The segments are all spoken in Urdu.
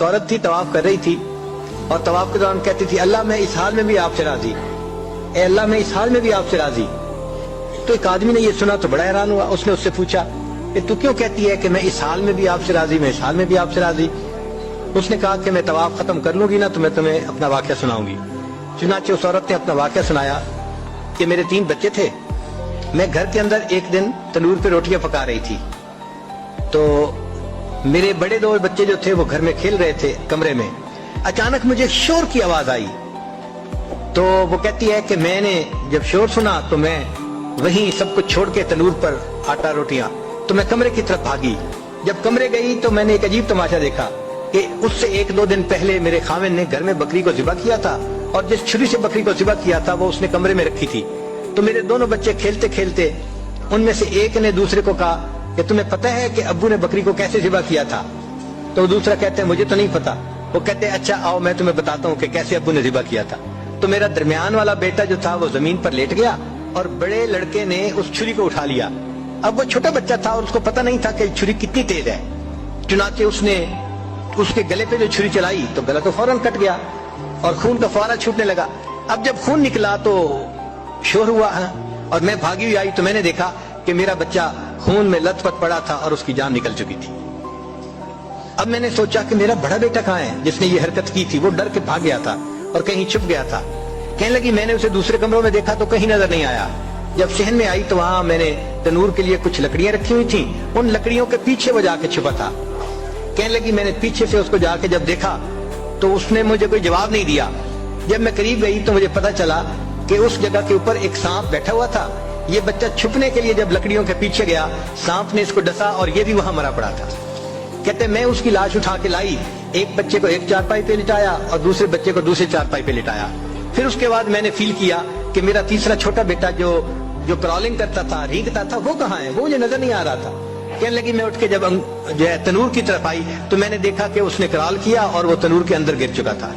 ایک عورت تھی طواف کر رہی تھی اور طواف کے دوران کہتی تھی اللہ میں اس حال میں بھی آپ سے راضی، اے اللہ میں اس حال میں بھی آپ سے راضی۔ تو ایک آدمی نے یہ سنا تو بڑا حیران ہوا، اس نے اس سے پوچھا کہ تو کیوں کہتی ہے کہ میں اس حال میں بھی آپ سے راضی، میں اس حال میں بھی آپ سے راضی؟ اس نے کہا کہ میں طواف ختم کر لوں گی نا تو میں تمہیں اپنا واقعہ سناؤں گی۔ چنانچہ اس عورت نے اپنا واقعہ سنایا کہ میرے 3 بچے تھے، میں گھر کے اندر ایک دن تنور پہ روٹیاں پکا رہی تھی، تو میرے بڑے 2 بچے جو تھے وہ گھر میں کھیل رہے تھے کمرے میں، اچانک مجھے شور کی آواز آئی۔ تو وہ کہتی ہے کہ میں نے جب شور سنا تو میں وہیں سب کچھ چھوڑ کے تنور پر آٹا روٹیاں تو میں کمرے کی طرف بھاگی۔ جب کمرے گئی تو میں نے ایک عجیب تماشا دیکھا کہ اس سے 1-2 دن پہلے میرے خاوند نے گھر میں بکری کو ذبح کیا تھا، اور جس چھری سے بکری کو ذبح کیا تھا وہ اس نے کمرے میں رکھی تھی۔ تو میرے دونوں بچے کھیلتے کھیلتے ان میں سے ایک نے دوسرے کو کہا کہ تمہیں پتہ ہے کہ ابو نے بکری کو کیسے ذبح کیا تھا؟ تو دوسرا کہتے ہیں مجھے تو نہیں پتا۔ وہ کہتے ہیں اچھا آؤ میں تمہیں بتاتا ہوں کہ کیسے ابو نے ذبح کیا تھا۔ تو میرا درمیان والا بیٹا جو تھا وہ زمین پر لیٹ گیا اور بڑے لڑکے نے اس چھری کو اٹھا لیا۔ اب وہ چھوٹا بچہ تھا اور اس کو پتہ نہیں تھا کہ چھری کتنی تیز ہے، چنانچہ اس نے اس کے گلے پہ جو چھری چلائی تو گلا تو فوراً کٹ گیا اور خون کا فوارہ چھوٹنے لگا۔ اب جب خون نکلا تو شور ہوا اور میں بھاگی ہوئی آئی تو میں نے دیکھا کہ میرا بچہ خون میں لت پت پڑا تھا اور اس کی جان نکل چکی تھی۔ اب میں نے سوچا کہ میرا بڑا بیٹا کہاں ہے جس نے یہ حرکت کی تھی؟ وہ ڈر کے بھاگ گیا تھا اور کہیں چھپ گیا تھا۔ کہنے لگی میں نے اسے دوسرے کمروں میں دیکھا تو کہیں نظر نہیں آیا۔ جب صحن میں آئی تو وہاں میں نے تنور کے لیے کچھ لکڑیاں رکھی ہوئی تھیں، ان لکڑیوں کے پیچھے وہ جا کے چھپا تھا۔ کہنے لگی میں نے پیچھے سے اس کو جا کے جب دیکھا تو اس نے مجھے کوئی جواب نہیں دیا۔ جب میں قریب گئی تو مجھے پتا چلا کہ اس جگہ کے اوپر ایک سانپ بیٹھا ہوا تھا۔ یہ بچہ چھپنے کے لیے جب لکڑیوں کے پیچھے گیا سانپ نے اس کو ڈسا اور یہ بھی وہاں مرا پڑا تھا۔ کہتے میں اس کی لاش اٹھا کے لائی، ایک بچے کو ایک چارپائی پہ لٹایا اور دوسرے بچے کو دوسرے چارپائی پہ لٹایا۔ پھر اس کے بعد میں نے فیل کیا کہ میرا تیسرا چھوٹا بیٹا جو کرالنگ کرتا تھا، رینگتا تھا، وہ کہاں ہے؟ وہ مجھے نظر نہیں آ رہا تھا۔ کہنے لگی میں اٹھ کے جب جو ہے تنور کی طرف آئی تو میں نے دیکھا کہ اس نے کرال کیا اور وہ تنور کے اندر گر چکا تھا۔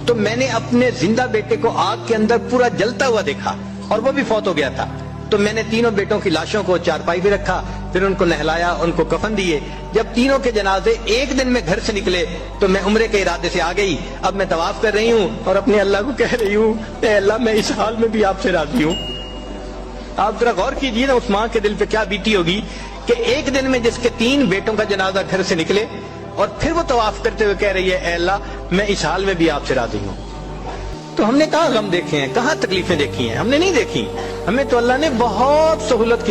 تو میں نے اپنے زندہ بیٹے کو آگ کے اندر پورا جلتا ہوا دیکھا اور وہ بھی فوت ہو گیا تھا۔ تو میں نے تینوں بیٹوں کی لاشوں کو چارپائی پہ رکھا، پھر ان کو نہلایا، ان کو کفن دیے۔ جب تینوں کے جنازے ایک دن میں گھر سے نکلے تو میں عمرے کے ارادے سے آ گئی۔ اب میں طواف کر رہی ہوں اور اپنے اللہ کو کہہ رہی ہوں اے اللہ میں اس حال میں بھی آپ سے راضی ہوں۔ آپ ذرا غور کیجئے نا اس ماں کے دل پہ کیا بیتی ہوگی کہ ایک دن میں جس کے 3 بیٹوں کا جنازہ گھر سے نکلے اور پھر وہ طواف کرتے ہوئے کہہ رہی ہے اے اللہ میں اس حال میں بھی آپ سے راضی ہوں۔ تو ہم نے کہاں غم دیکھے ہیں، کہاں تکلیفیں دیکھی ہیں؟ ہم نے نہیں دیکھی۔ ہمیں تو اللہ نے بہت سہولت کی